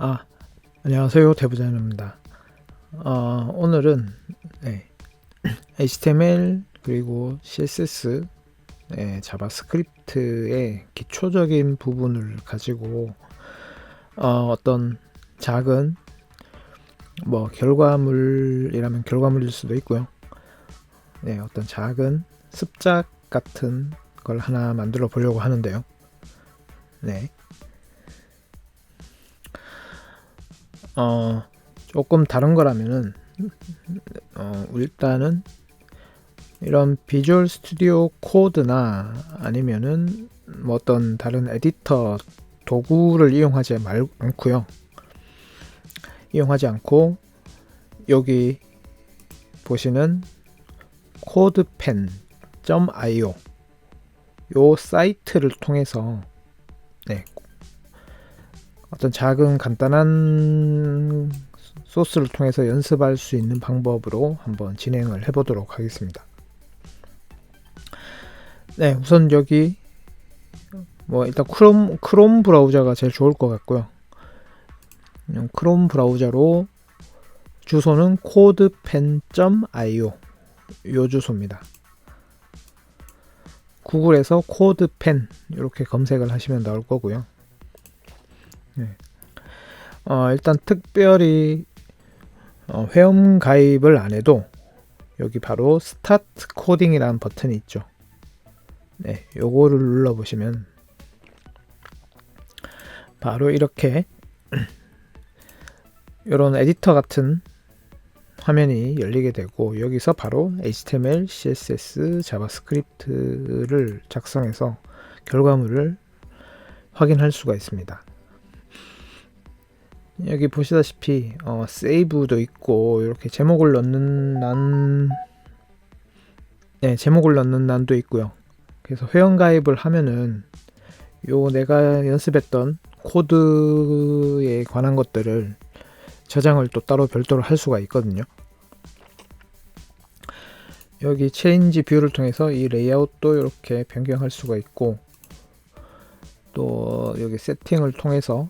아, 안녕하세요. 대부자연입니다. 오늘은 HTML 그리고 CSS, 자바스크립트의 기초적인 부분을 가지고 어떤 작은 결과물이라면 결과물일 수도 있고요. 어떤 작은 습작 같은 걸 하나 만들어 보려고 하는데요. 조금 다른 거라면은 일단은 이런 비주얼 스튜디오 코드나 아니면은 어떤 다른 에디터 도구를 이용하지 않고 여기 보시는 codepen.io 요 사이트를 통해서 어떤 작은 간단한 소스를 통해서 연습할 수 있는 방법으로 한번 진행을 해보도록 하겠습니다. 우선 여기 일단 크롬 브라우저가 제일 좋을 것 같고요. 크롬 브라우저로 주소는 codepen.io 요 주소입니다. 구글에서 codepen 이렇게 검색을 하시면 나올 거고요. 일단 특별히 회원 가입을 안 해도 여기 바로 스타트 코딩이라는 버튼이 있죠. 요거를 눌러 보시면 바로 이렇게 이런 에디터 같은 화면이 열리게 되고, 여기서 바로 HTML, CSS, 자바스크립트를 작성해서 결과물을 확인할 수가 있습니다. 여기 보시다시피 세이브도 있고, 이렇게 제목을 넣는 난도 있고요. 그래서 회원 가입을 하면은 내가 연습했던 코드에 관한 것들을 저장을 또 따로 별도로 할 수가 있거든요. 여기 체인지 뷰를 통해서 이 레이아웃도 이렇게 변경할 수가 있고, 또 여기 세팅을 통해서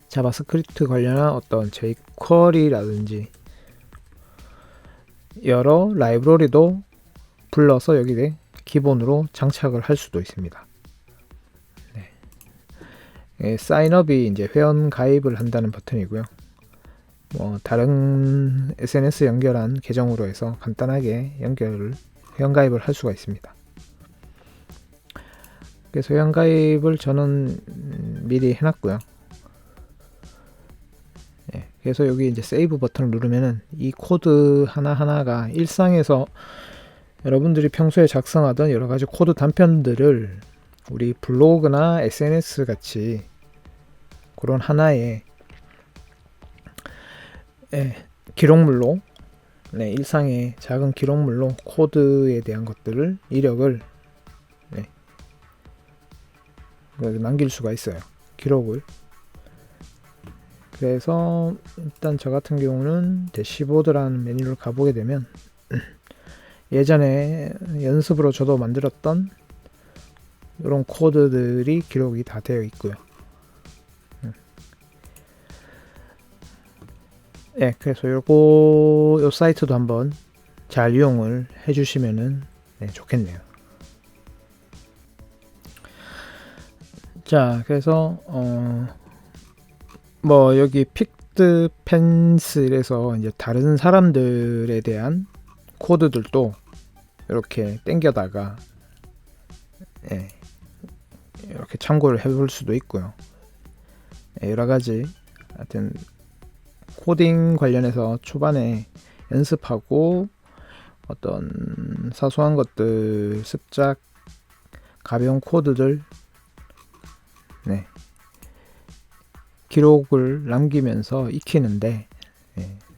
자바스크립트 관련한 어떤 jQuery라든지 여러 라이브러리도 불러서 여기에 기본으로 장착을 할 수도 있습니다. 사인업이 이제 회원 가입을 한다는 버튼이고요. 다른 SNS 연결한 계정으로 해서 간단하게 회원 가입을 할 수가 있습니다. 그래서 회원 가입을 저는 미리 해놨고요. 그래서 여기 이제 세이브 버튼을 누르면은 이 코드 하나하나가 일상에서 여러분들이 평소에 작성하던 여러 가지 코드 단편들을 우리 블로그나 SNS 같이 그런 하나의 기록물로, 일상의 작은 기록물로 코드에 대한 것들을 이력을 남길 수가 있어요. 기록을. 그래서 일단 저 같은 경우는 대시보드라는 메뉴를 가보게 되면 예전에 연습으로 저도 만들었던 이런 코드들이 기록이 다 되어 있고요. 그래서 요 사이트도 한번 잘 이용을 해주시면은 좋겠네요. 자, 그래서 여기 픽드 펜슬에서 이제 다른 사람들에 대한 코드들도 이렇게 땡겨다가 이렇게 참고를 해볼 수도 있고요. 여러 가지 하여튼 코딩 관련해서 초반에 연습하고 어떤 사소한 것들, 습작, 가벼운 코드들 기록을 남기면서 익히는데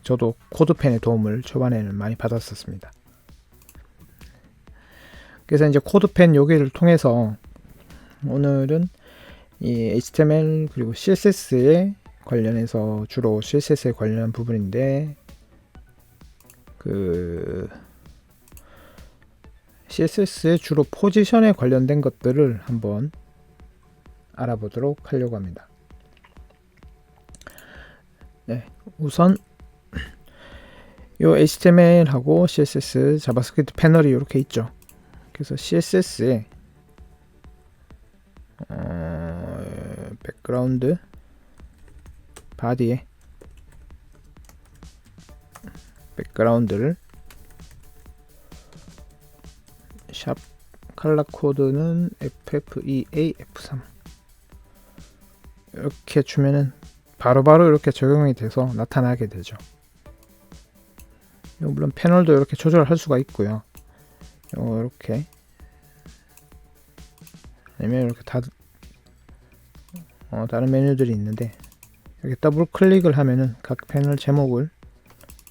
저도 코드펜의 도움을 초반에는 많이 받았었습니다. 그래서 이제 코드펜 여기를 통해서 오늘은 이 HTML 그리고 CSS에 관련해서 주로 CSS에 관련한 부분인데, CSS의 주로 포지션에 관련된 것들을 한번 알아보도록 하려고 합니다. 우선 요 HTML하고 CSS, 자바스크립트 패널이 이렇게 있죠. 그래서 CSS에 백그라운드 바디에 백그라운드를 샵 컬러 코드는 FFEA F3 이렇게 주면은 바로바로 이렇게 적용이 돼서 나타나게 되죠. 물론 패널도 이렇게 조절할 수가 있고요. 이렇게 아니면 이렇게 다른 메뉴들이 있는데 이렇게 더블 클릭을 하면은 각 패널 제목을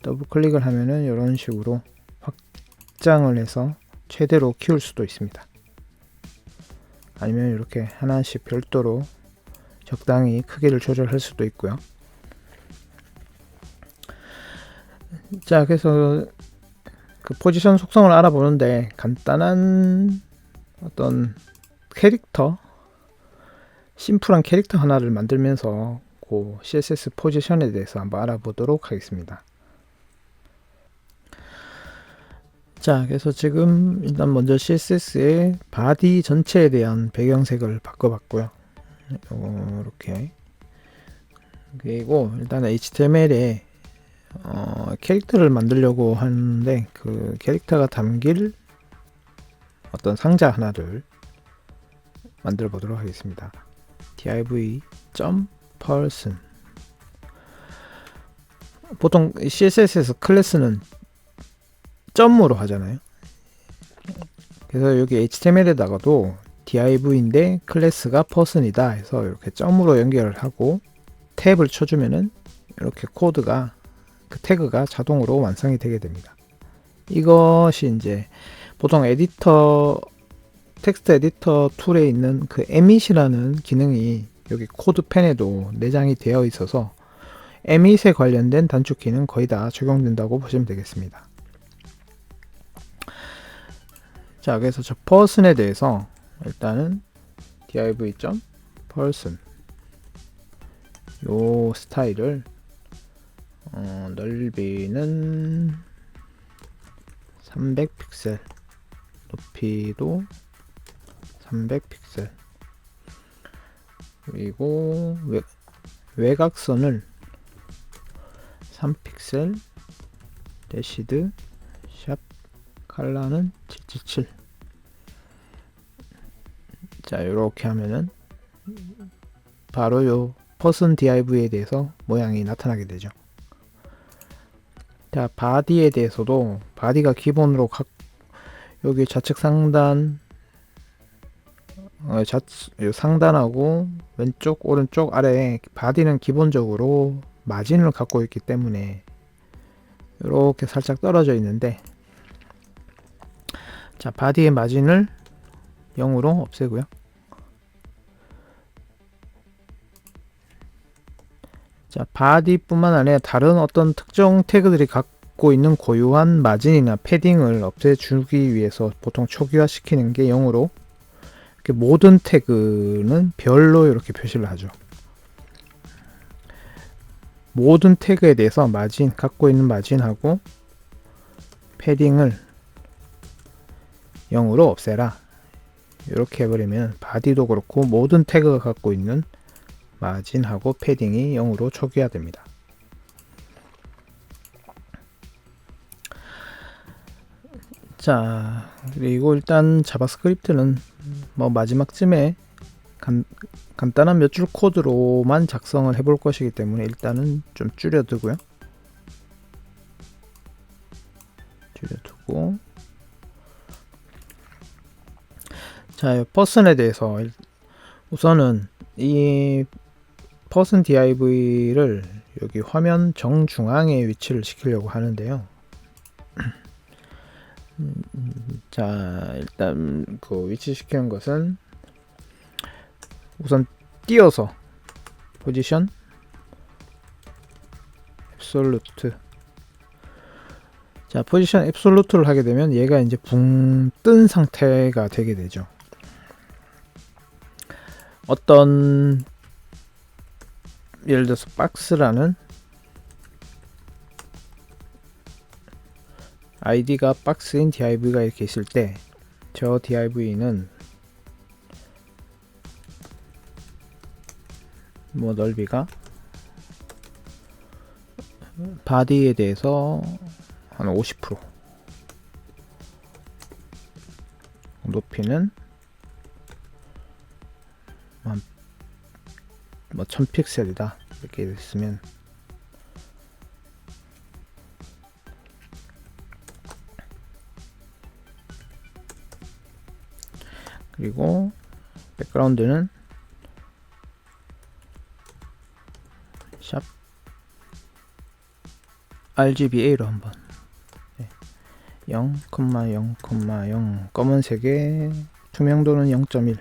더블 클릭을 하면은 이런 식으로 확장을 해서 최대로 키울 수도 있습니다. 아니면 이렇게 하나씩 별도로 적당히 크기를 조절할 수도 있고요. 자, 그래서 그 포지션 속성을 알아보는데 간단한 어떤 캐릭터, 심플한 캐릭터 하나를 만들면서 그 CSS 포지션에 대해서 한번 알아보도록 하겠습니다. 자, 그래서 지금 일단 먼저 CSS의 바디 전체에 대한 배경색을 바꿔봤고요. 이렇게. 그리고 일단 HTML에 캐릭터를 만들려고 하는데 그 캐릭터가 담길 어떤 상자 하나를 만들어 보도록 하겠습니다. div.person 보통 CSS에서 클래스는 점으로 하잖아요. 그래서 여기 HTML에다가도 div인데 클래스가 person이다 해서 이렇게 점으로 연결을 하고 탭을 쳐주면은 이렇게 코드가 그 태그가 자동으로 완성이 되게 됩니다. 이것이 이제 보통 에디터 텍스트 에디터 툴에 있는 그 emit이라는 기능이 여기 코드펜에도 내장이 되어 있어서 emit에 관련된 단축키는 거의 다 적용된다고 보시면 되겠습니다. 자, 그래서 저 person에 대해서 일단은 div.person 요 스타일을 넓이는 300픽셀, 높이도 300픽셀, 그리고 외곽선을 3픽셀, 대시드 샵 컬러는 777. 자, 이렇게 하면은 바로 요 person div에 대해서 모양이 나타나게 되죠. 자, 바디에 대해서도 바디가 기본으로 여기 좌측 상단 상단하고 왼쪽 오른쪽 아래에 바디는 기본적으로 마진을 갖고 있기 때문에 이렇게 살짝 떨어져 있는데, 자, 바디의 마진을 0으로 없애고요. 자, 바디뿐만 아니라 다른 어떤 특정 태그들이 갖고 있는 고유한 마진이나 패딩을 없애주기 위해서 보통 초기화 시키는 게 0으로, 이렇게 모든 태그는 별로 이렇게 표시를 하죠. 모든 태그에 대해서 마진, 갖고 있는 마진하고 패딩을 0으로 없애라, 이렇게 해버리면 바디도 그렇고 모든 태그가 갖고 있는 마진하고 패딩이 0으로 초기화됩니다. 자, 그리고 일단 자바스크립트는 뭐 마지막쯤에 간단한 몇 줄 코드로만 작성을 해볼 것이기 때문에 일단은 좀 줄여두고요. 자, person에 대해서 우선은 이 person div를 여기 화면 정중앙에 위치를 시키려고 하는데요. 자, 일단 그 위치 시키는 것은 우선 띄어서 포지션 앱솔루트. 자, 포지션 앱솔루트를 하게 되면 얘가 이제 붕 뜬 상태가 되게 되죠. 어떤 예를 들어서 박스라는 id가 박스인 div가 이렇게 있을 때 저 div는 뭐 넓이가 바디에 대해서 한 50%, 높이는 뭐 1000픽셀이다 이렇게 있으면, 그리고 백그라운드는 샵 RGBA로 한번 0,0,0 검은색에 투명도는 0.1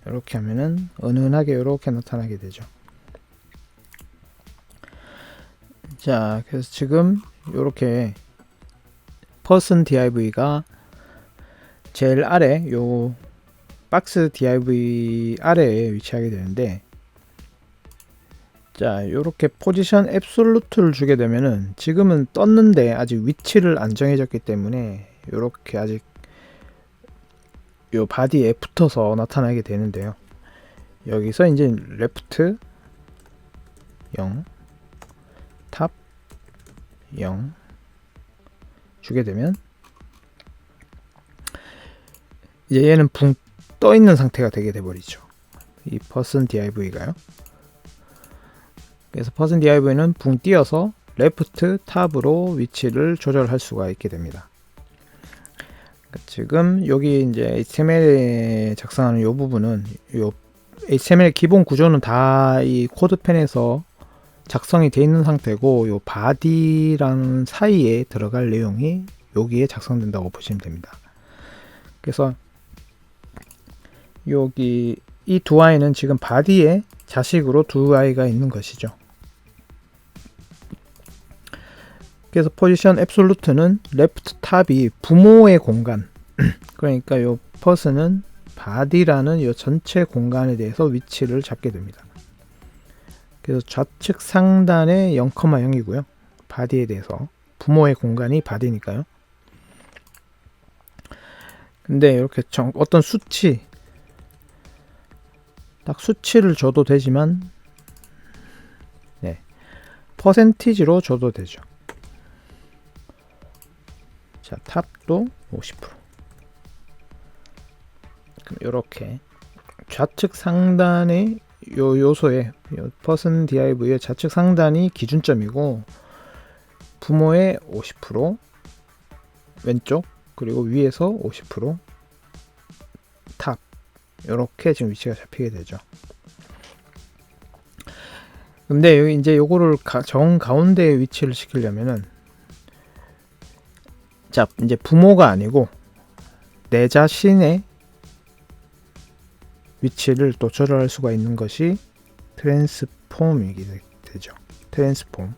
이렇게 하면은 은은하게 이렇게 나타나게 되죠. 자, 그래서 지금 이렇게 person div가 제일 아래 요 박스 div 아래에 위치하게 되는데, 자, 요렇게 포지션 앱솔루트를 주게 되면은 지금은 떴는데 아직 위치를 안 정해졌기 때문에 요렇게 아직 요 바디에 붙어서 나타나게 되는데요. 여기서 이제 레프트 0, 탑 0 주게 되면 이제 얘는 붕 떠 있는 상태가 되게 돼 버리죠. 이 person div가요. 그래서 person div는 붕 띄어서 레프트 탑으로 위치를 조절할 수가 있게 됩니다. 지금 여기 이제 HTML에 작성하는 이 부분은, 요 HTML 기본 구조는 다 이 코드펜에서 작성이 되어 있는 상태고, 요 body라는 사이에 들어갈 내용이 여기에 작성된다고 보시면 됩니다. 그래서 여기 이 두 아이는 지금 body에 자식으로 두 아이가 있는 것이죠. 그래서 포지션 앱솔루트는 레프트 탑이 부모의 공간, 그러니까 요 person은 body라는 요 전체 공간에 대해서 위치를 잡게 됩니다. 그래서 좌측 상단에 0,0이고요. body에 대해서 부모의 공간이 body니까요. 근데 이렇게 어떤 수치, 딱 수치를 줘도 되지만, 네, 퍼센티지로 줘도 되죠. 자, 탑도 50%. 그럼 이렇게 좌측 상단의 요 요소에 person div의 좌측 상단이 기준점이고, 부모의 50% 왼쪽, 그리고 위에서 50% 탑, 이렇게 지금 위치가 잡히게 되죠. 근데 여기 이제 요거를 정 가운데에 위치를 시키려면은, 자, 이제 부모가 아니고 내 자신의 위치를 또 조절할 수가 있는 것이 트랜스폼이게 되죠. 트랜스폼.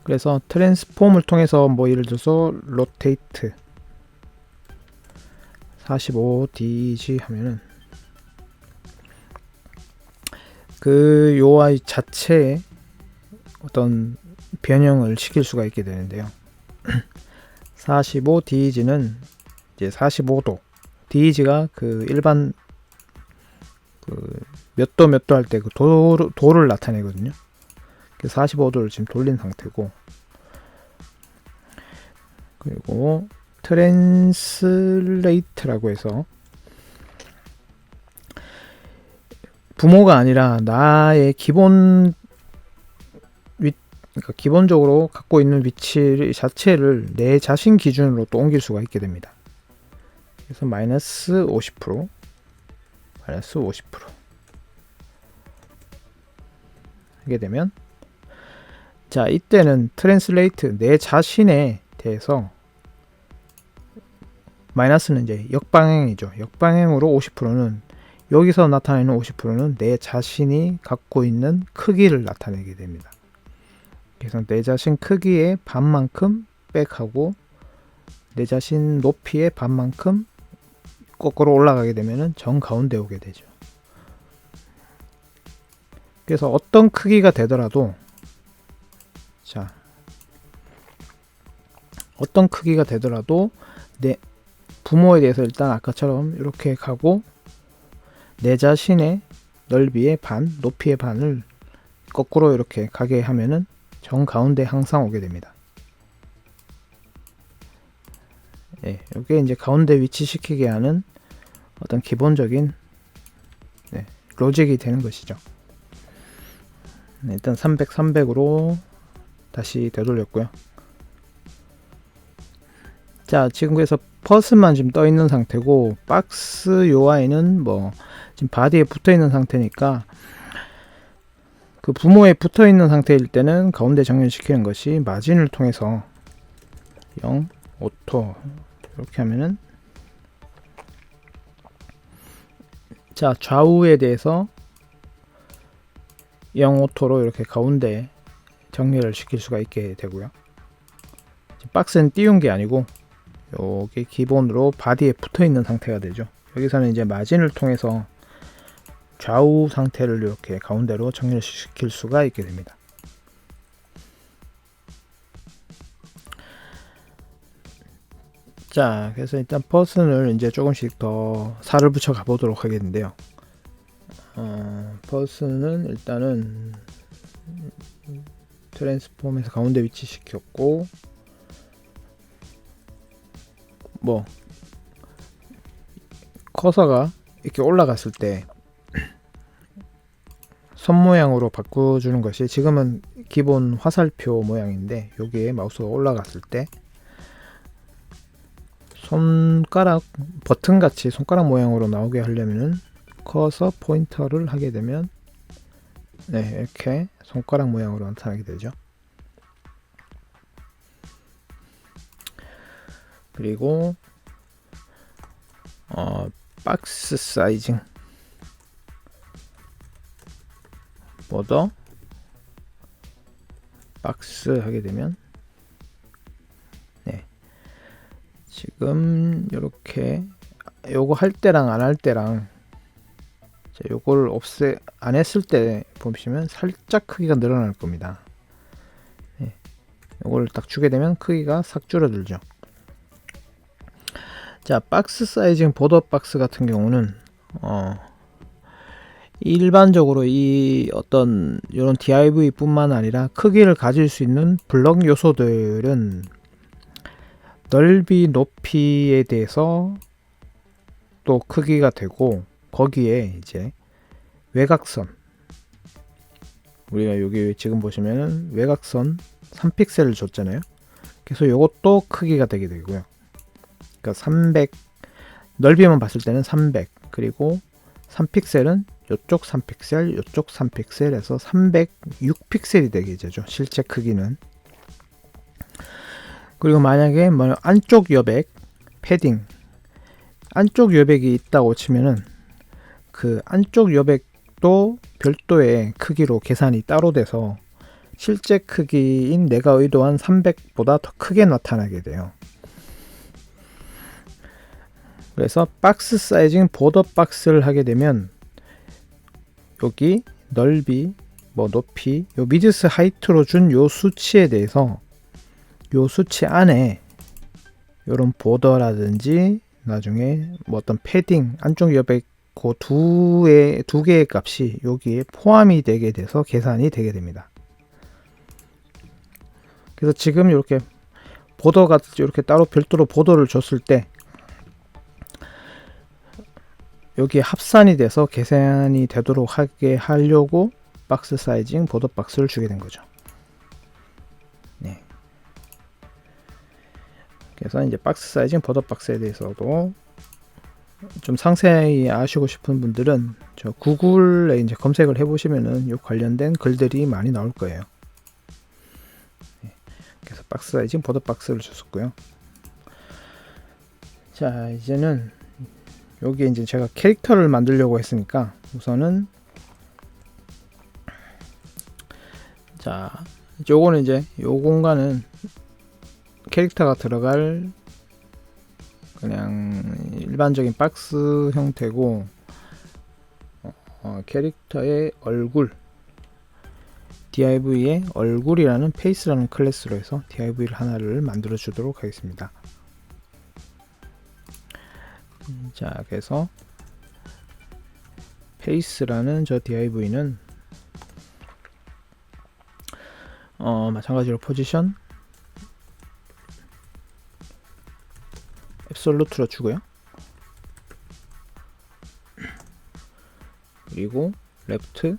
그래서 트랜스폼을 통해서 뭐 예를 들어서 로테이트 45dg 하면은 그 요 아이 자체에 어떤 변형을 시킬 수가 있게 되는데요. 45dg는 이제 45도, dg가 그 일반 그 몇 도 몇 도 할 때 그 도를 나타내거든요. 그래서 45도를 지금 돌린 상태고, 그리고 트랜슬레이트라고 해서 부모가 아니라 나의 그러니까 기본적으로 갖고 있는 위치 자체를 내 자신 기준으로 또 옮길 수가 있게 됩니다. 그래서 마이너스 50%, 마이너스 50% 하게 되면, 자, 이때는 트랜슬레이트 내 자신에 대해서 마이너스는 이제 역방향이죠. 역방향으로 50%는 여기서 나타내는 50%는 내 자신이 갖고 있는 크기를 나타내게 됩니다. 그래서 내 자신 크기의 반만큼 백하고 내 자신 높이의 반만큼 거꾸로 올라가게 되면은 정 가운데 오게 되죠. 그래서 어떤 크기가 되더라도, 자, 어떤 크기가 되더라도 내 부모에 대해서 일단 아까처럼 이렇게 가고 내 자신의 넓이의 반, 높이의 반을 거꾸로 이렇게 가게 하면은 정 가운데 항상 오게 됩니다. 예, 이게 이제 가운데 위치시키게 하는 어떤 기본적인 로직이 되는 것이죠. 일단 300, 300으로 다시 되돌렸고요. 자, 지금 그래서 펫만 지금 떠 있는 상태고 박스 UI는 뭐 지금 바디에 붙어 있는 상태니까 그 부모에 붙어 있는 상태일 때는 가운데 정렬시키는 것이 마진을 통해서 0, 오토 이렇게 하면은 자, 좌우에 대해서 0, 오토로 이렇게 가운데 정렬을 시킬 수가 있게 되고요. 박스는 띄운 게 아니고 요게 기본으로 바디에 붙어 있는 상태가 되죠. 여기서는 이제 마진을 통해서 좌우 상태를 이렇게 가운데로 정렬시킬 수가 있게 됩니다. 자, 그래서 일단 퍼슨을 이제 조금씩 더 살을 붙여 가보도록 하겠는데요. 퍼슨은 일단은 트랜스폼에서 가운데 위치시켰고, 뭐 커서가 이렇게 올라갔을 때 손 모양으로 바꿔주는 것이 지금은 기본 화살표 모양인데 여기에 마우스가 올라갔을 때 손가락 버튼 같이 손가락 모양으로 나오게 하려면은 커서 포인터를 하게 되면 이렇게 손가락 모양으로 나타나게 되죠. 그리고 박스 사이징 보더 박스 하게 되면 지금 이렇게 요거 할 때랑 안 할 때랑 요걸 안 했을 때 보시면 살짝 크기가 늘어날 겁니다. 요걸 딱 주게 되면 크기가 싹 줄어들죠. 자, 박스 사이징 보더 박스 같은 경우는 일반적으로 이 어떤 이런 div 뿐만 아니라 크기를 가질 수 있는 블럭 요소들은 넓이, 높이에 대해서 또 크기가 되고 거기에 이제 외곽선 우리가 여기 지금 보시면은 외곽선 3픽셀을 줬잖아요. 그래서 이것도 크기가 되게 되고요. 그러니까 300 넓이만 봤을 때는 300 그리고 3픽셀은 이쪽 3픽셀, 이쪽 3픽셀에서 306픽셀이 되게 되죠. 실제 크기는. 그리고 만약에 뭐 안쪽 여백, 패딩, 안쪽 여백이 있다고 치면은 그 안쪽 여백도 별도의 크기로 계산이 따로 돼서 실제 크기인 내가 의도한 300보다 더 크게 나타나게 돼요. 그래서 박스 사이징 보더 박스를 하게 되면 여기 넓이, 뭐 높이, 요 미드스 하이트로 준 요 수치에 대해서 요 수치 안에 요런 보더라든지 나중에 뭐 어떤 패딩, 안쪽 여백 그 두 개의 값이 여기에 포함이 되게 돼서 계산이 되게 됩니다. 그래서 지금 이렇게 보더가 이렇게 따로 별도로 보더를 줬을 때 여기에 합산이 돼서 계산이 되도록 하게 하려고 박스 사이징 보더 박스를 주게 된 거죠. 그래서 이제 박스 사이징 보더 박스에 대해서도 좀 상세히 아시고 싶은 분들은 저 구글에 이제 검색을 해보시면은 요 관련된 글들이 많이 나올 거예요. 그래서 박스 사이징 보더 박스를 줬었고요. 자, 이제는 여기 이제 제가 캐릭터를 만들려고 했으니까 우선은 자, 요거는 이제 요 공간은 캐릭터가 들어갈 그냥 일반적인 박스 형태고 캐릭터의 얼굴 div의 얼굴이라는 페이스라는 클래스로 해서 div를 하나를 만들어 주도록 하겠습니다. 자, 그래서 페이스라는 저 div는 마찬가지로 포지션 앱솔루트로 주고요. 그리고 레프트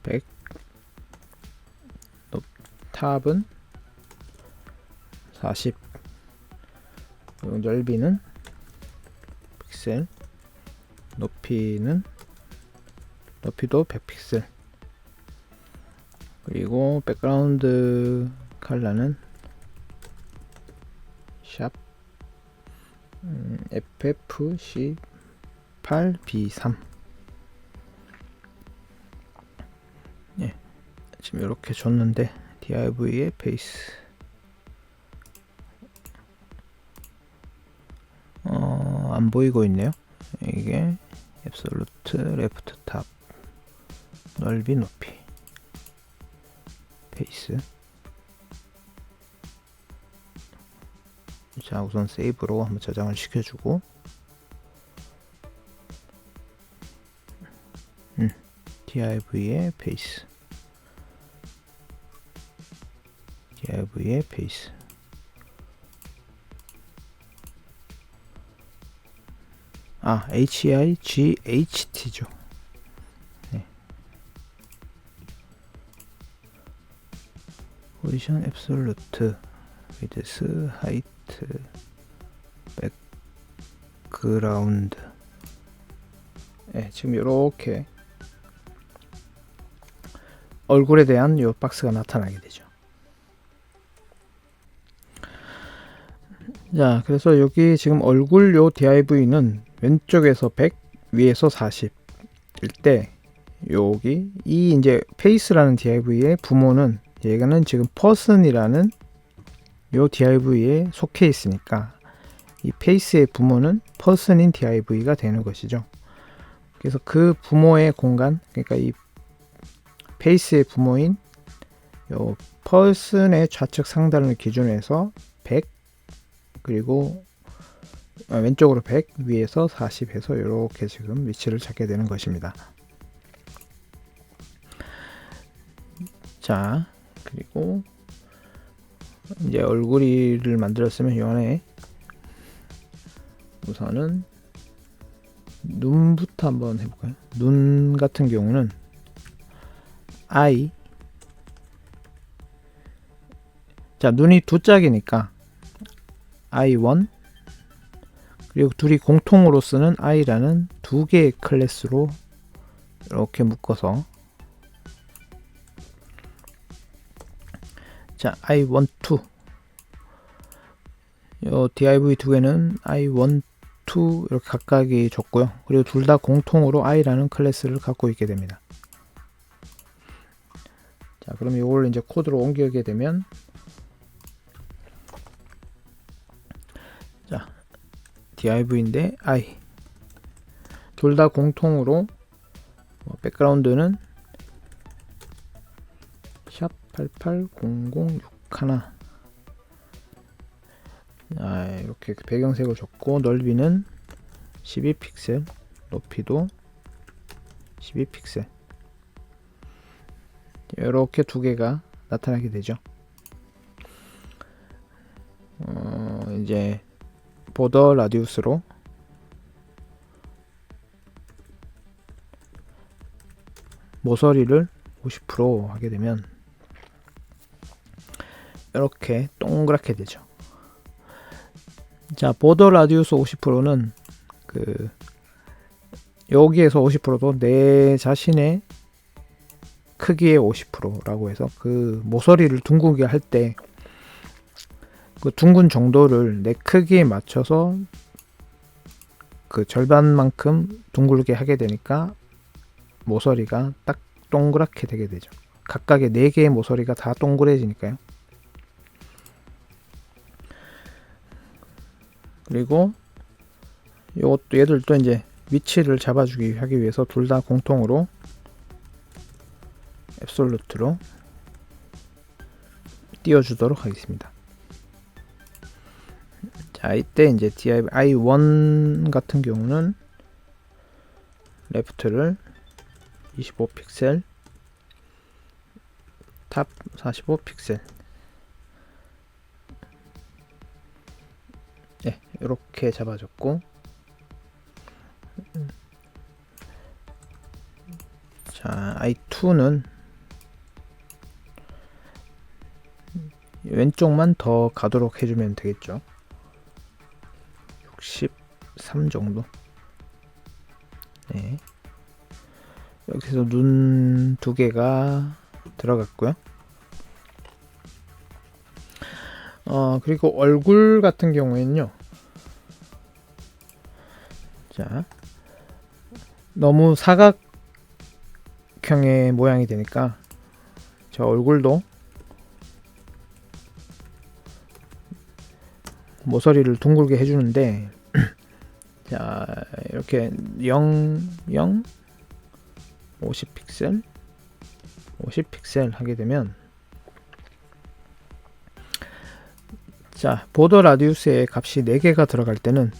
100 탑은 40 그리고 넓이는 픽셀 높이도 100픽셀 그리고 백그라운드 컬러는 샵 FFC8B3 예, 지금 이렇게 줬는데 div의 베이스 안 보이고 있네요. 이게 앱솔루트 레프트 탑 넓이 높이 베이스. 자, 우선 세이브로 한번 저장을 시켜주고 div의 베이스 div의 베이스 HIGHT죠. 네. 포지션 앱솔루트 위드스 하이트 백그라운드 네, 지금 이렇게 얼굴에 대한 요 박스가 나타나게 되죠. 자, 그래서 여기 지금 얼굴 요 div는 왼쪽에서 100 위에서 40 일 때 여기 이 이제 페이스라는 div의 부모는 얘가는 지금 person이라는 요 div에 속해 있으니까 이 페이스의 부모는 person인 div가 되는 것이죠. 그래서 그 부모의 공간, 그러니까 이 페이스의 부모인 요 person의 좌측 상단을 기준으로 해서 100 그리고 왼쪽으로 100 위에서 40 해서 이렇게 지금 위치를 찾게 되는 것입니다. 자, 그리고 이제 얼굴을 만들었으면 이 안에 우선은 눈부터 한번 해볼까요? 눈 같은 경우는 I 자, 눈이 두 짝이니까 I1 그리고 둘이 공통으로 쓰는 I라는 두 개의 클래스로 이렇게 묶어서 자, I1, 2 요 div 두 개는 I1, 2 이렇게 각각이 줬고요. 그리고 둘 다 공통으로 I라는 클래스를 갖고 있게 됩니다. 자, 그럼 이걸 이제 코드로 옮기게 되면 자, div인데 I 둘 다 공통으로 백그라운드는 샵 88006 하나 이렇게 배경색을 줬고 넓이는 12픽셀 높이도 12픽셀 이렇게 두 개가 나타나게 되죠. 이제 보더 라디우스로 모서리를 50% 하게 되면 이렇게 동그랗게 되죠. 자, 보더 라디우스 50%는 그 여기에서 50%도 내 자신의 크기의 50%라고 해서 그 모서리를 둥글게 할 때 그 둥근 정도를 내 크기에 맞춰서 그 절반만큼 둥글게 하게 되니까 모서리가 딱 동그랗게 되게 되죠. 각각의 4개의 모서리가 다 동그래지니까요. 그리고 요것도 얘들도 이제 위치를 잡아주기 하기 위해서 둘 다 공통으로 앱솔루트로 띄워주도록 하겠습니다. 자, 이때 이제 div i1 같은 경우는 레프트를 25픽셀, 탑 45픽셀, 네, 이렇게 잡아줬고, 자, i2는 왼쪽만 더 가도록 해주면 되겠죠. 63 정도. 네. 여기서 눈 두 개가 들어갔고요. 그리고 얼굴 같은 경우에는요. 자, 너무 사각형의 모양이 되니까 저 얼굴도 모서리를 둥글게 해주는데 자, 이렇게 50픽셀 50픽셀 하게 되면 자, 보더 라디우스의 값이 4개가 들어갈 때는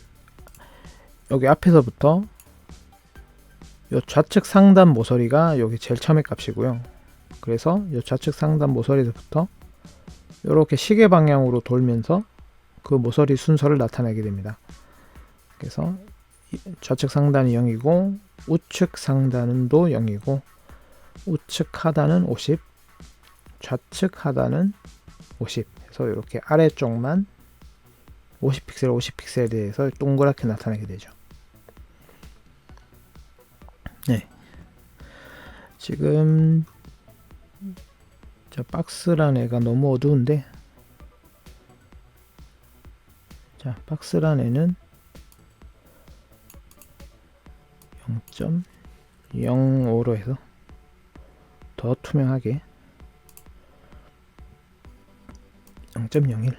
여기 앞에서부터 요 좌측 상단 모서리가 여기 제일 처음에 값이고요. 그래서 요 좌측 상단 모서리부터 이렇게 시계 방향으로 돌면서 그 모서리 순서를 나타내게 됩니다. 그래서 좌측 상단이 0이고 우측 상단도 0이고 우측 하단은 50, 좌측 하단은 50 해서 이렇게 아래쪽만 50픽셀 50픽셀에 대해서 동그랗게 나타내게 되죠. 네. 지금 저 박스란 애가 너무 어두운데 자, 박스란 애는 0.05로 해서 더 투명하게 0.01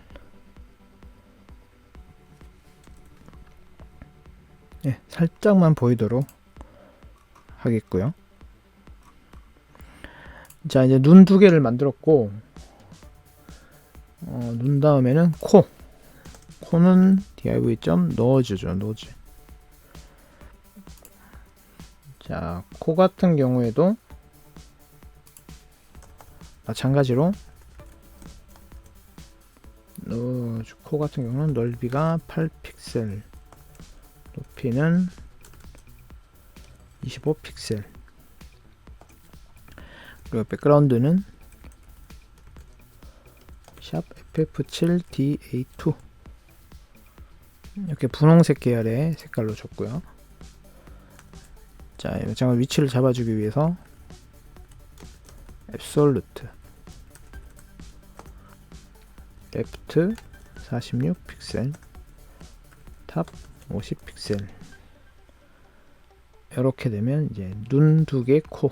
네, 살짝만 보이도록 하겠고요. 자, 이제 눈 두 개를 만들었고 눈 다음에는 코는 div 점 노즈죠. 노즈. 자, 코 같은 경우에도 마찬가지로 코 같은 경우는 넓이가 8픽셀, 높이는 25픽셀, 그리고 백그라운드는 샵 ff7da2 이렇게 분홍색 계열의 색깔로 줬고요. 자, 제가 위치를 잡아주기 위해서 앱솔루트 레프트 46픽셀, 탑 50픽셀 이렇게 되면 이제 눈 두 개, 코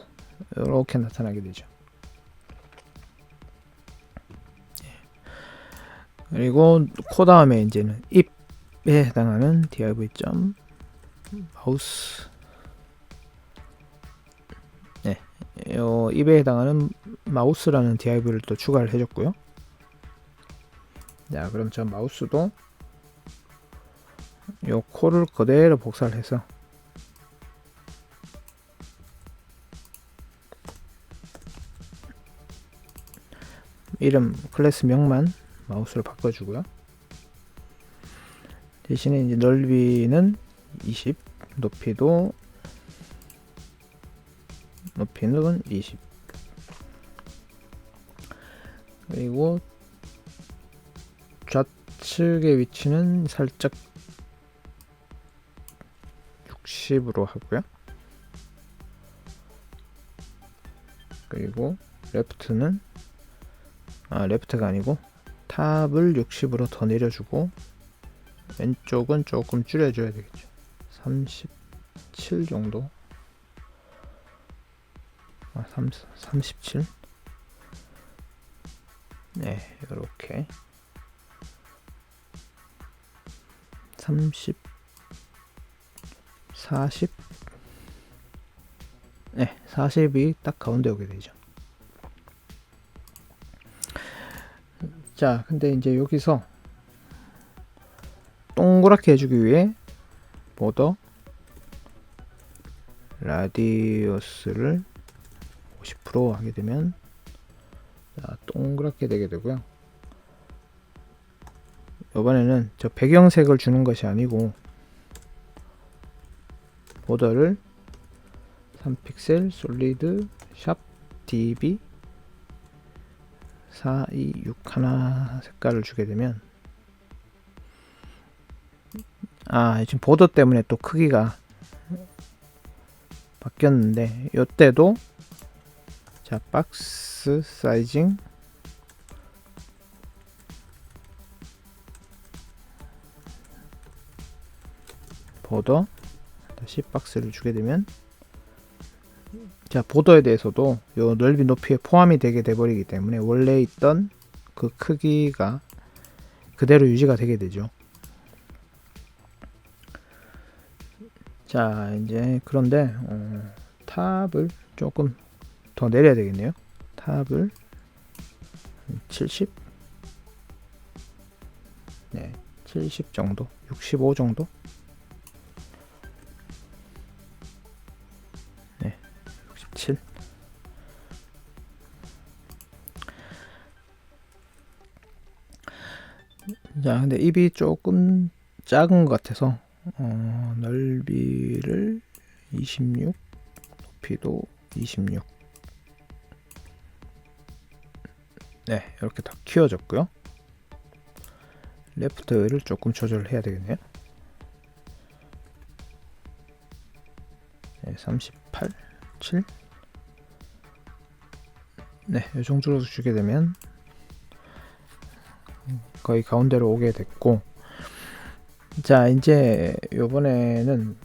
이렇게 나타나게 되죠. 그리고 코 다음에 이제는 입에 해당하는 div 점 마우스 네, 입에 해당하는 마우스라는 div를 또 추가를 해줬고요. 자, 그럼 저 마우스도 요 코를 그대로 복사를 해서 이름 클래스 명만 마우스로 바꿔주고요. 대신에 이제 넓이는 20, 높이는 20. 그리고 좌측의 위치는 살짝 60으로 하고요. 그리고 레프트는 레프트가 아니고 탑을 60으로 더 내려주고 왼쪽은 조금 줄여줘야 되겠죠. 37 정도. 37. 네, 이렇게 37 40, 네, 40이 딱 가운데 오게 되죠. 자, 근데 이제 여기서 동그랗게 해주기 위해 보더 라디우스를 50% 하게 되면, 자, 동그랗게 되게 되고요. 이번에는 저 배경색을 주는 것이 아니고 보더를 3픽셀 솔리드 샵 db 4261 색깔을 주게 되면, 지금 보더 때문에 또 크기가 바뀌었는데, 이때도 자, 박스 사이징 보더 다시 박스를 주게 되면, 자, 보더에 대해서도 요 넓이 높이에 포함이 되게 돼버리기 때문에 원래 있던 그 크기가 그대로 유지가 되게 되죠. 자, 이제 그런데 탑을 조금 더 내려야 되겠네요. 탑을 70, 네, 70 정도, 65 정도, 네, 67. 자, 근데 입이 조금 작은 것 같아서 넓이를 26, 높이도 26. 네, 이렇게 다 키워졌고요. 레프트를 조금 조절을 해야 되겠네요. 네, 38, 7. 네, 이 정도로 주게 되면 거의 가운데로 오게 됐고, 자, 이제 요번에는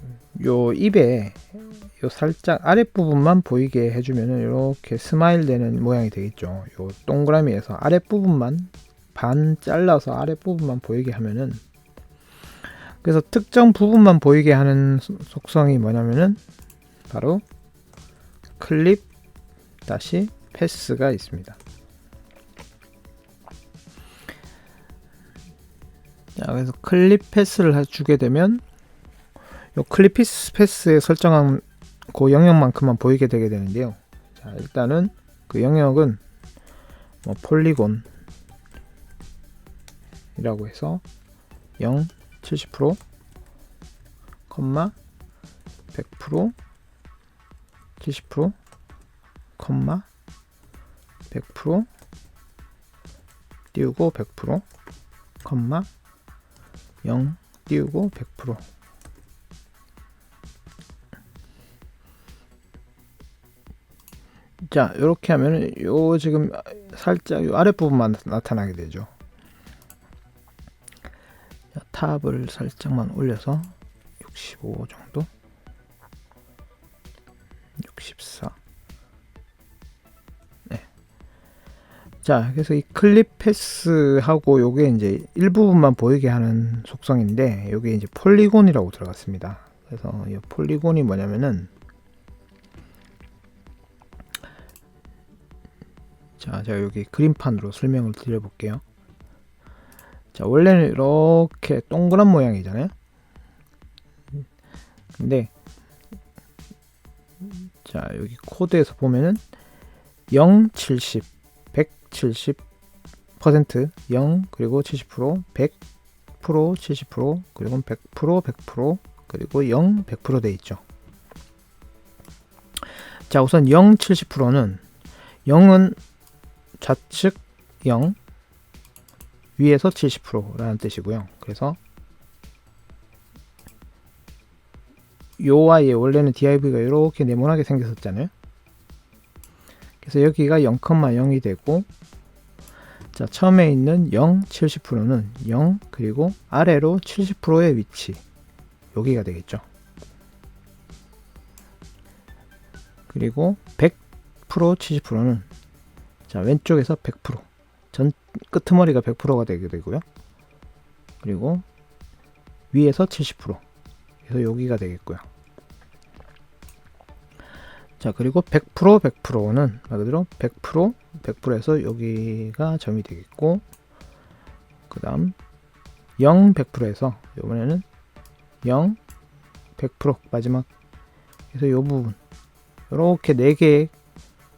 요 입에 요 살짝 아랫부분만 보이게 해주면은 이렇게 스마일 되는 모양이 되겠죠. 요 동그라미에서 아랫부분만 반 잘라서 아랫부분만 보이게 하면은, 그래서 특정 부분만 보이게 하는 속성이 뭐냐면은 바로 클립 다시 패스가 있습니다. 자, 그래서 클립 패스를 주게 되면 요 클립 패스에 설정한 그 영역만큼만 보이게 되게 되는데요. 자, 일단은 그 영역은 뭐 폴리곤 이라고 해서 0, 70%, 100%, 70%, 100%, 띄우고 100%, 0 띄우고 100%. 자, 이렇게 하면은 요 지금 살짝 요 아랫부분만 나타나게 되죠. 자, 탑을 살짝만 올려서 65 정도, 64. 네. 자, 그래서 이 클립 패스하고 요게 이제 일부분만 보이게 하는 속성인데, 요게 이제 폴리곤이라고 들어갔습니다. 그래서 이 폴리곤이 뭐냐면은, 자, 제가 여기 그림판으로 설명을 드려볼게요. 자, 원래는 이렇게 동그란 모양이잖아요. 근데 자, 여기 코드에서 보면은 0, 70, 170%, 0, 그리고 70%, 100%, 70%, 그리고 100%, 100%, 그리고 0, 100% 돼 있죠. 자, 우선 0, 70%는 0은 좌측 0, 위에서 70%라는 뜻이고요. 그래서 요 아이의 원래는 div가 이렇게 네모나게 생겼었잖아요. 그래서 여기가 0,0이 되고, 자, 처음에 있는 0, 70%는 0, 그리고 아래로 70%의 위치, 여기가 되겠죠. 그리고 100%, 70%는 자, 왼쪽에서 100%, 전 끄트머리가 100%가 되게 되고요. 그리고 위에서 70%, 그래서 여기가 되겠고요. 자, 그리고 100%는 말 그대로 100%에서 여기가 점이 되겠고, 그 다음 0, 100%에서 이번에는 0, 100% 마지막 그래서 이 부분 이렇게 4개의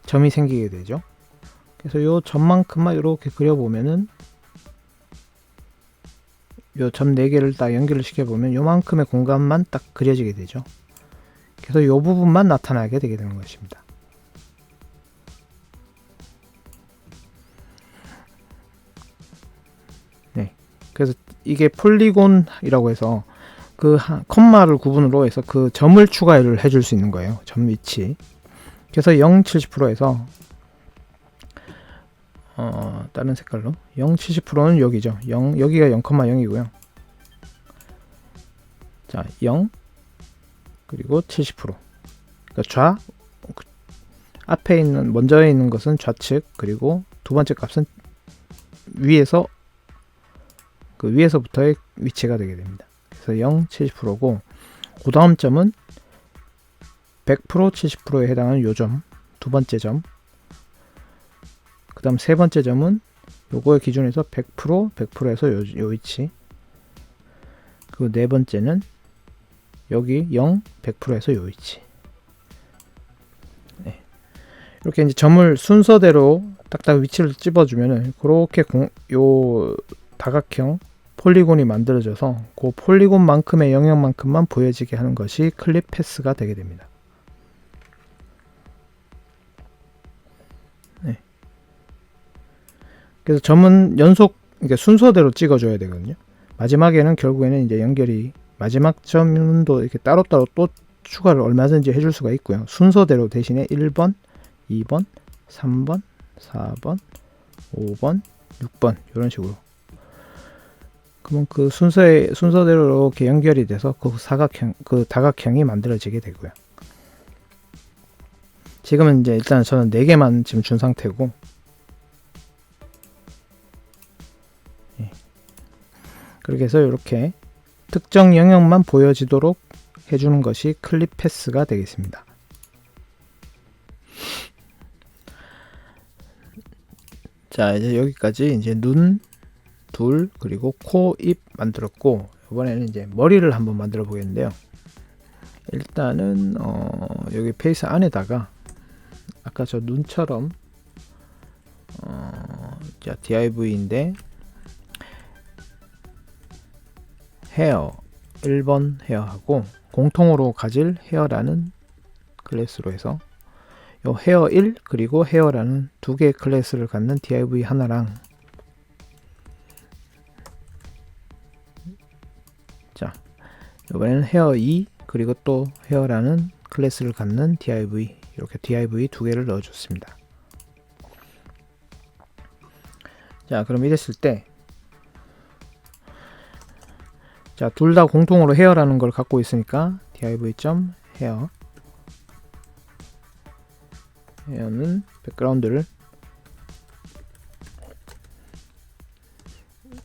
점이 생기게 되죠. 그래서 이 점만큼만 이렇게 그려보면은 이 점 4개를 딱 연결을 시켜보면 요만큼의 공간만 딱 그려지게 되죠. 그래서 이 부분만 나타나게 되게 되는 것입니다. 네, 그래서 이게 폴리곤이라고 해서 그 컴마를 구분으로 해서 그 점을 추가를 해줄 수 있는 거예요. 점 위치. 그래서 0, 70%에서 다른 색깔로 0, 70%는 여기죠. 0, 여기가 0,0이고요. 자, 0 그리고 70%. 그러니까 앞에 있는 먼저 있는 것은 좌측, 그리고 두 번째 값은 위에서 그 위에서부터의 위치가 되게 됩니다. 그래서 0, 70%고 그 다음 점은 100%, 70%에 해당하는 요 점, 두 번째 점. 그 다음 세 번째 점은 요거의 기준에서 100%, 100%에서 요 위치. 그리고 네 번째는 여기 0, 100%에서 요 위치. 네. 이렇게 이제 점을 순서대로 딱딱 위치를 찝어주면은 그렇게 요 다각형 폴리곤이 만들어져서 그 폴리곤만큼의 영역만큼만 보여지게 하는 것이 클립 패스가 되게 됩니다. 네. 그래서 점은 그러니까 순서대로 찍어줘야 되거든요. 마지막에는 결국에는 이제 연결이 마지막 점도 이렇게 따로따로 또 추가를 얼마든지 해줄 수가 있고요. 순서대로 대신에 1번, 2번, 3번, 4번, 5번, 6번 이런 식으로. 그러면 그 순서대로 이렇게 연결이 돼서 그 다각형이 만들어지게 되고요. 지금은 이제 일단 저는 4개만 지금 준 상태고, 예. 그렇게 해서 이렇게 특정 영역만 보여지도록 해주는 것이 클립 패스가 되겠습니다. 자, 이제 여기까지 이제 눈, 둘, 그리고 코, 입 만들었고, 이번에는 이제 머리를 한번 만들어 보겠는데요. 일단은 여기 페이스 안에다가 아까 저 눈처럼 자, div인데 헤어 1번 헤어하고 공통으로 가질 헤어라는 클래스로 해서 요 헤어 1 그리고 헤어라는 두 개의 클래스를 갖는 div 하나랑, 자, 이번에는 헤어 2 그리고 또 헤어라는 클래스를 갖는 div, 이렇게 div 두 개를 넣어줬습니다. 자, 그럼 이랬을 때, 자, 둘 다 공통으로 헤어라는 걸 갖고 있으니까 div.헤어 헤어는 백그라운드를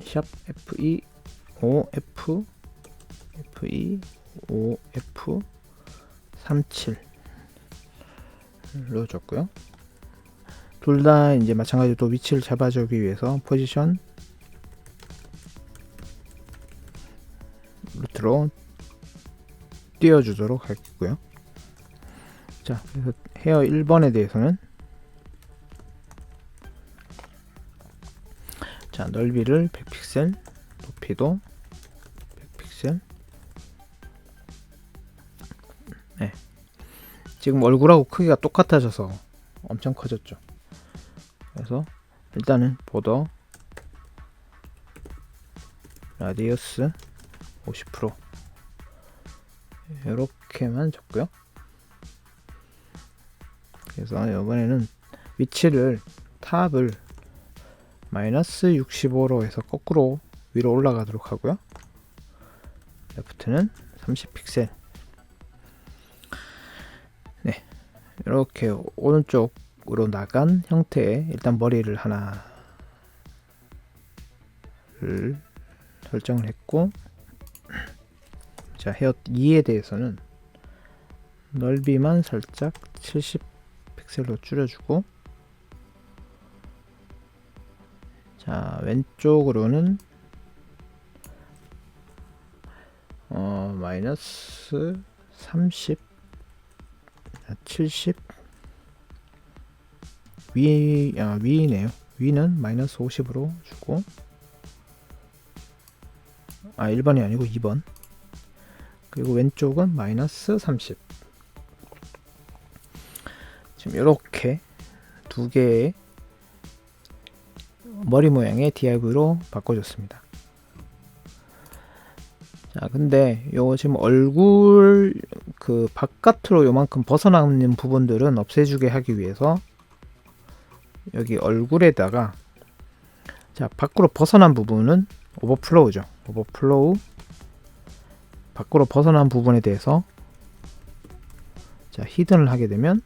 샵 FE5F FE5F37 넣어줬고요. 둘 다 이제 마찬가지로 또 위치를 잡아주기 위해서 포지션 루트로 띄워주도록 하겠고요. 자, 그래서 헤어 1번에 대해서는 자, 넓이를 100픽셀, 높이도 100픽셀. 네. 지금 얼굴하고 크기가 똑같아져서 엄청 커졌죠. 그래서 일단은 보더 라디우스 50% 이렇게만 줬고요. 그래서 이번에는 위치를 탑을 마이너스 65로 해서 거꾸로 위로 올라가도록 하고요. 레프트는 30픽셀. 네, 이렇게 오른쪽으로 나간 형태의 일단 머리를 하나를 설정을 했고, 자, 헤어 2에 대해서는 넓이만 살짝 170 픽셀로 줄여주고, 자 왼쪽으로는 마이너스 30, 70, 위네요. 위는 마이너스 50으로 주고, 1번이 아니고 2번. 그리고 왼쪽은 마이너스 30. 지금 이렇게 두 개의 머리 모양의 DIV로 바꿔줬습니다. 자, 근데 요 지금 얼굴 그 바깥으로 요만큼 벗어나는 부분들은 없애주게 하기 위해서 여기 얼굴에다가, 자 밖으로 벗어난 부분은 오버플로우죠. 오버플로우, 밖으로 벗어난 부분에 대해서 자 히든을 하게 되면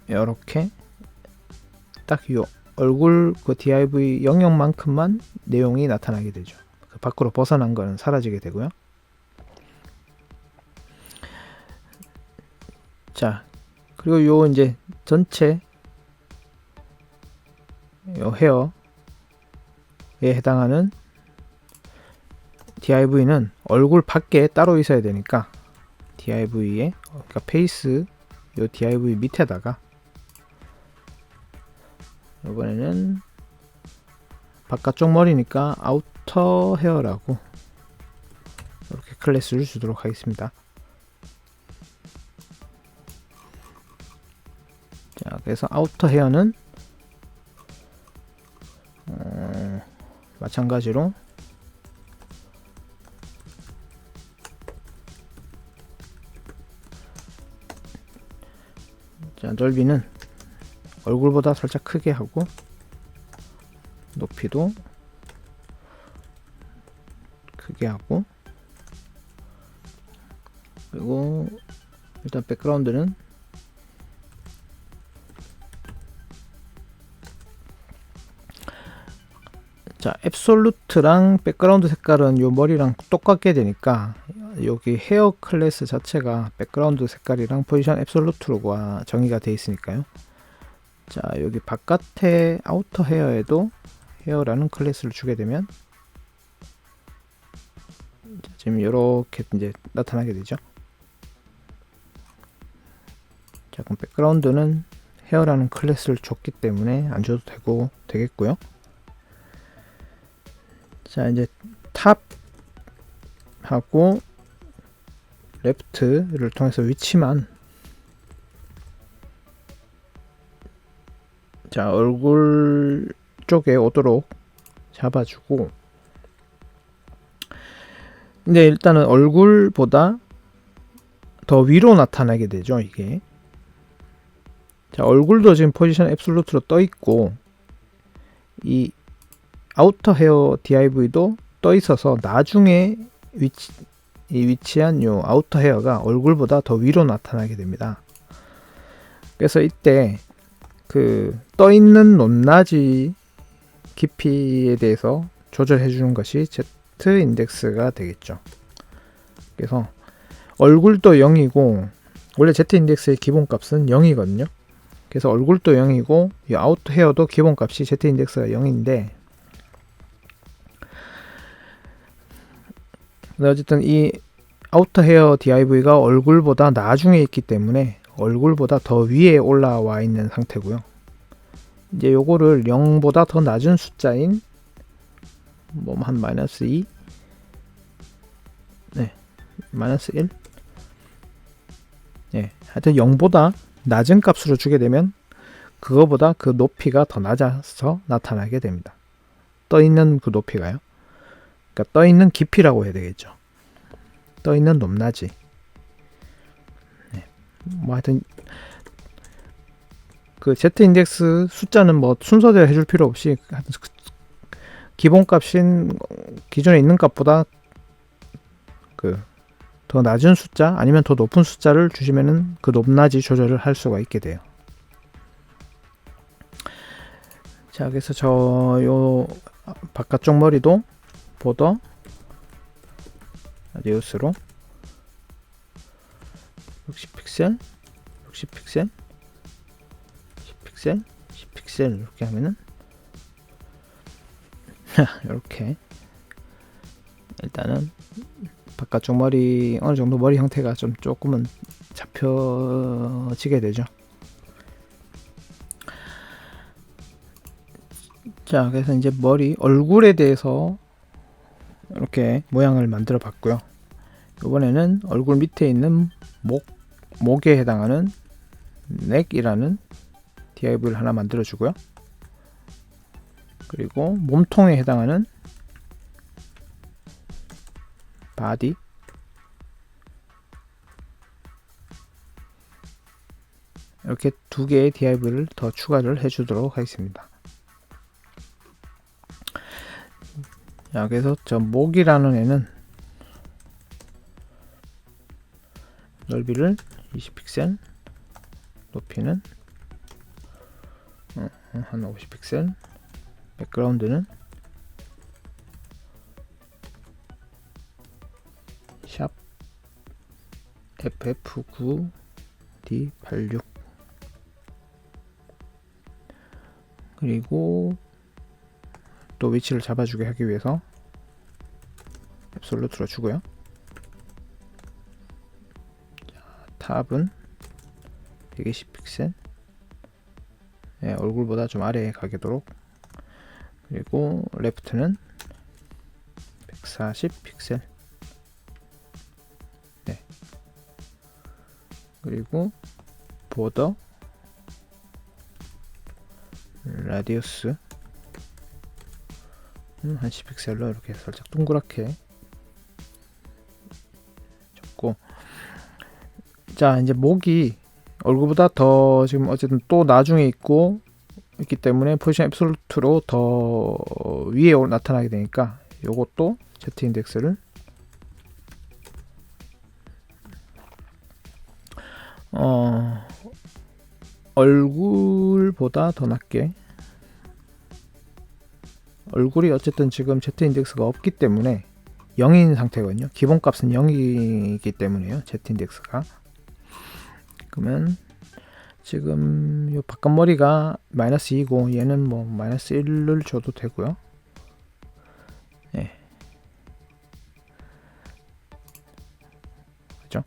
이렇게 딱 요 얼굴 그 div 영역만큼만 내용이 나타나게 되죠. 그 밖으로 벗어난 거는 사라지게 되고요. 자, 그리고 요 이제 전체 요 헤어에 해당하는 div는 얼굴 밖에 따로 있어야 되니까 div에, 그러니까 페이스 요 div 밑에다가 이번에는 바깥쪽 머리니까 아우터 헤어라고 이렇게 클래스를 주도록 하겠습니다. 자, 그래서 아우터 헤어는 마찬가지로 자 넓이는 얼굴보다 살짝 크게 하고, 높이도 크게 하고, 그리고 일단 백그라운드는 자 앱솔루트랑 백그라운드 색깔은 요 머리랑 똑같게 되니까 여기 헤어 클래스 자체가 백그라운드 색깔이랑 포지션 앱솔루트로가 정의가 되어 있으니까요. 자 여기 바깥에 아우터 헤어에도 헤어라는 클래스를 주게 되면 지금 이렇게 이제 나타나게 되죠. 자 그럼 백그라운드는 헤어라는 클래스를 줬기 때문에 안 줘도 되겠고요. 자 이제 탑하고 레프트를 통해서 위치만, 자 얼굴 쪽에 오도록 잡아주고, 근데 일단은 얼굴보다 더 위로 나타나게 되죠. 이게 자 얼굴도 지금 포지션 앱솔루트로 떠 있고 이 아우터 헤어 div도 떠 있어서 나중에 위치한 요 아우터 헤어가 얼굴보다 더 위로 나타나게 됩니다. 그래서 이때 그 떠 있는 높낮이 깊이에 대해서 조절해 주는 것이 Z 인덱스가 되겠죠. 그래서 얼굴도 0이고, 원래 Z 인덱스의 기본값은 0이거든요. 그래서 얼굴도 0이고 이 아우터 헤어도 기본값이 Z 인덱스가 0인데, 어쨌든 이 아우터 헤어 div가 얼굴보다 나중에 있기 때문에 얼굴보다 더 위에 올라와 있는 상태고요. 이제 요거를 0보다 더 낮은 숫자인 한 마이너스 2, 네, 마이너스 1, 네, 하여튼 0보다 낮은 값으로 주게 되면 그거보다 그 높이가 더 낮아서 나타나게 됩니다. 떠 있는 그 높이가요. 그러니까 떠 있는 깊이라고 해야 되겠죠. 떠 있는 높낮이. 네. 뭐 하여튼 그 Z 인덱스 숫자는 뭐 순서대로 해줄 필요 없이 기본값인 기존에 있는 값보다 그 더 낮은 숫자 아니면 더 높은 숫자를 주시면은 그 높낮이 조절을 할 수가 있게 돼요. 자, 그래서 저 요 바깥쪽 머리도 보더 라디우스로 60픽셀, 60픽셀, 10픽셀, 10픽셀 이렇게 하면은 이렇게 일단은 바깥쪽 머리 어느 정도 머리 형태가 좀 조금은 잡혀지게 되죠. 자, 그래서 이제 머리 얼굴에 대해서 이렇게 모양을 만들어 봤고요. 이번에는 얼굴 밑에 있는 목에 해당하는 넥이라는 DIV를 하나 만들어 주고요. 그리고 몸통에 해당하는 바디, 이렇게 두 개의 DIV를 더 추가를 해 주도록 하겠습니다. 자, 그래서 저 목이라는 애는 넓이를 20픽셀, 높이는 한 50픽셀, 백그라운드는 샵 FF9D86, 그리고 또 위치를 잡아주게 하기 위해서 앱솔루트로 주고요. 탑은 120픽셀, 네, 얼굴보다 좀 아래에 가게도록, 그리고 레프트는 140픽셀, 네. 그리고 보더 라디우스 한 10픽셀로 이렇게 살짝 동그랗게 줬고, 자, 이제 목이 얼굴보다 더 지금 어쨌든 또 나중에 있고 있기 때문에 포지션 앱솔루트로 더 위에 나타나게 되니까 요것도 Z 인덱스를 얼굴보다 더 낮게, 얼굴이 어쨌든 지금 Z 인덱스가 없기 때문에 0인 상태거든요. 기본값은 0이기 때문에요. Z 인덱스가. 그러면 지금 요 바깥 머리가 -2고 얘는 뭐 -1을 줘도 되고요. 예. 그죠?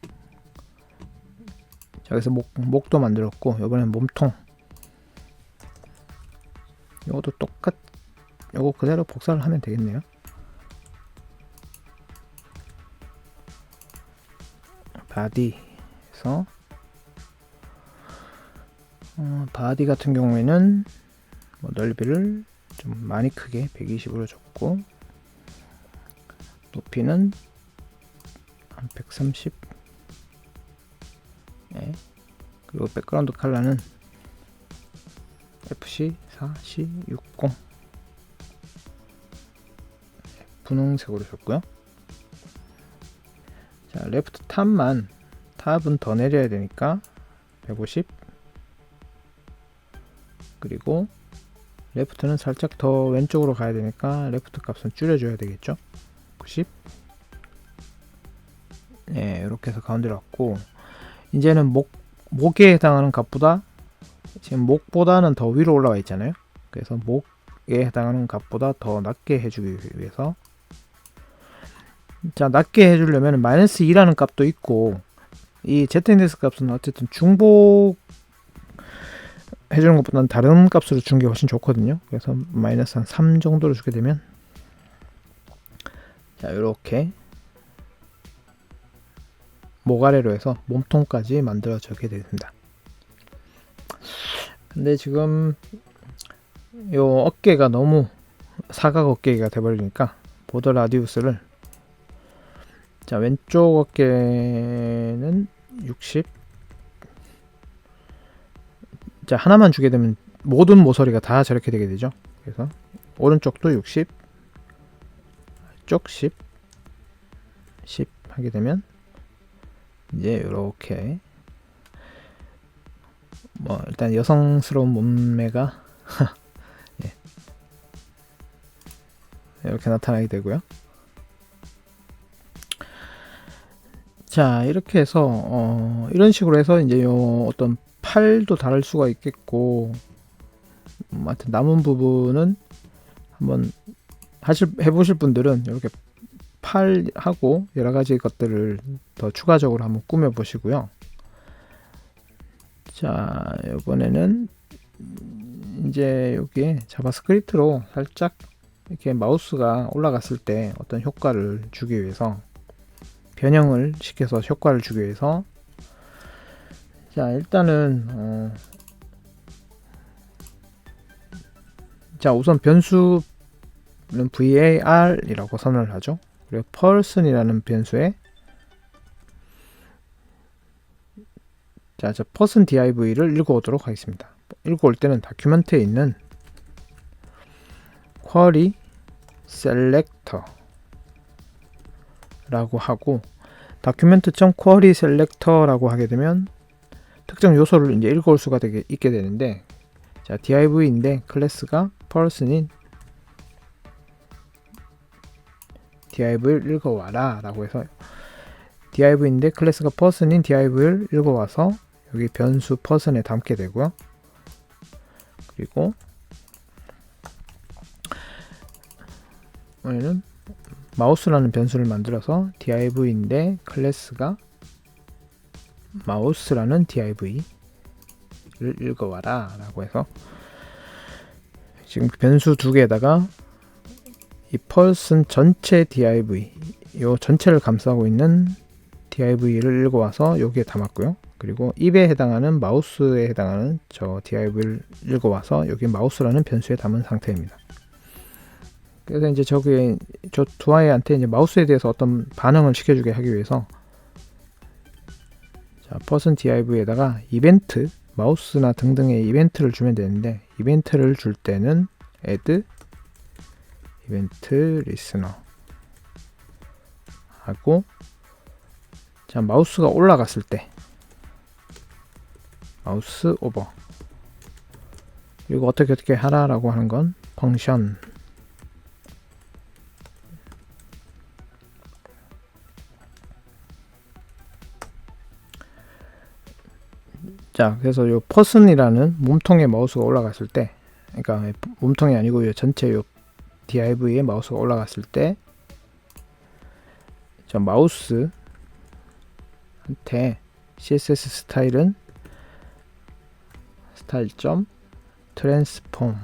자, 그래서 목도 만들었고, 이번엔 몸통. 요것도 요거 그대로 복사를 하면 되겠네요. 바디에서 바디 같은 경우에는 뭐 넓이를 좀 많이 크게 120으로 줬고, 높이는 한 130, 네. 그리고 백그라운드 컬러는 FC4C60 분홍색으로 줬고요. 자, 레프트 탑은 더 내려야 되니까 150, 그리고 레프트는 살짝 더 왼쪽으로 가야 되니까 레프트 값은 줄여줘야 되겠죠. 90. 네, 이렇게 해서 가운데로 왔고, 이제는 목에 해당하는 값보다, 지금 목보다는 더 위로 올라와 있잖아요. 그래서 목에 해당하는 값보다 더 낮게 해주기 위해서, 자, 낮게 해주려면 -2라는 값도 있고, 이 Z-인덱스 값은 어쨌든 중복 해주는 것보다는 다른 값으로 준 게 훨씬 좋거든요. 그래서 한 3 정도로 주게 되면, 자, 이렇게 목 아래로 해서 몸통까지 만들어지게 됩니다. 근데 지금 요 어깨가 너무 사각 어깨가 돼버리니까 보더 라디우스를, 자, 왼쪽 어깨는 60, 자, 하나만 주게 되면 모든 모서리가 다 저렇게 되게 되죠. 그래서 오른쪽도 60, 쪽 10, 10 하게 되면 이제 이렇게 뭐 일단 여성스러운 몸매가 예, 이렇게 나타나게 되고요. 자, 이렇게 해서 이런 식으로 해서 이제 요 어떤 팔도 다를 수가 있겠고, 하여튼 남은 부분은 한번 해보실 분들은 이렇게 팔하고 여러 가지 것들을 더 추가적으로 한번 꾸며 보시고요. 자, 이번에는 이제 여기 자바스크립트로 살짝 이렇게 마우스가 올라갔을 때 어떤 효과를 주기 위해서, 변형을 시켜서 효과를 주기 위해서, 자, 일단은 자, 우선 변수는 var이라고 선언을 하죠. 그리고 person이라는 변수에 자, person div를 읽어오도록 하겠습니다. 읽어올 때는 다큐멘트에 있는 query selector 라고 하고, document.query selector 라고 하게 되면 특정 요소를 이제 읽어올 수가 있게 되는데, 자, div인데 클래스가 person인 div를 읽어와라 라고 해서, div인데 클래스가 person인 div를 읽어와서 여기 변수 person에 담게 되고요. 그리고 오늘은 마우스라는 변수를 만들어서 div인데 클래스가 마우스라는 div를 읽어와라 라고 해서, 지금 변수 두 개에다가 이 person 전체 div, 요 전체를 감싸고 있는 div를 읽어와서 여기에 담았고요. 그리고 입에 해당하는 마우스에 해당하는 저 div를 읽어와서 여기 마우스라는 변수에 담은 상태입니다. 그래서 이제 저기 저 두 아이한테 이제 마우스에 대해서 어떤 반응을 시켜주게 하기 위해서, 자, person div에다가 이벤트, 마우스나 등등의 이벤트를 주면 되는데, 이벤트를 줄 때는 add 이벤트 리스너 하고, 자, 마우스가 올라갔을 때 마우스 오버, 그리고 어떻게 하라라고 하는 건 펑션. 자, 그래서 요 person이라는 몸통에 마우스가 올라갔을 때, 그러니까 몸통이 아니고 요 전체 요 div에 마우스가 올라갔을 때, 저 마우스한테 css 스타일은 style.transform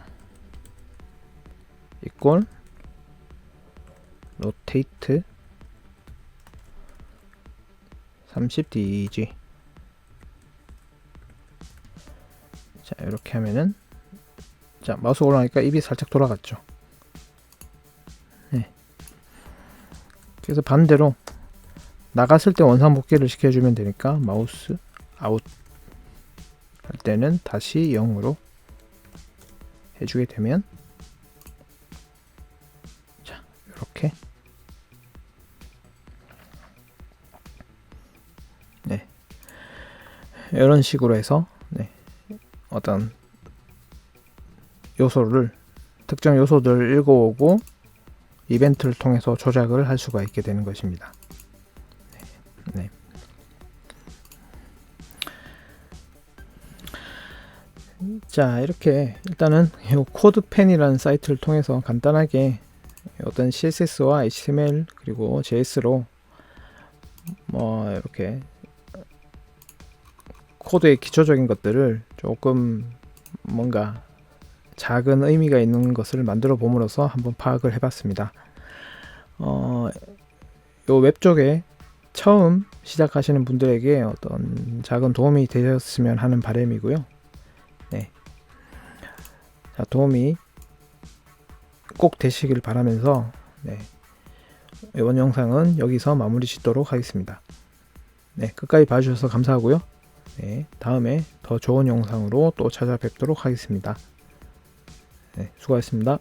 equal rotate 30dg. 자, 이렇게 하면은, 자, 마우스 올라가니까 입이 살짝 돌아갔죠. 네. 그래서 반대로 나갔을 때 원상복귀를 시켜주면 되니까 마우스 아웃 할 때는 다시 0으로 해주게 되면, 자, 이렇게, 네, 이런 식으로 해서, 네, 어떤 요소를, 특정 요소들을 읽어오고 이벤트를 통해서 조작을 할 수가 있게 되는 것입니다. 네. 자, 이렇게 일단은 이 코드펜이라는 사이트를 통해서 간단하게 어떤 CSS와 HTML 그리고 JS로 뭐 이렇게 코드의 기초적인 것들을 조금 뭔가 작은 의미가 있는 것을 만들어 봄으로써 한번 파악을 해봤습니다. 요 웹 쪽에 처음 시작하시는 분들에게 어떤 작은 도움이 되셨으면 하는 바람이고요. 네. 자, 도움이 꼭 되시길 바라면서, 네, 이번 영상은 여기서 마무리 짓도록 하겠습니다. 네, 끝까지 봐주셔서 감사하고요. 네, 다음에 더 좋은 영상으로 또 찾아뵙도록 하겠습니다. 네, 수고하셨습니다.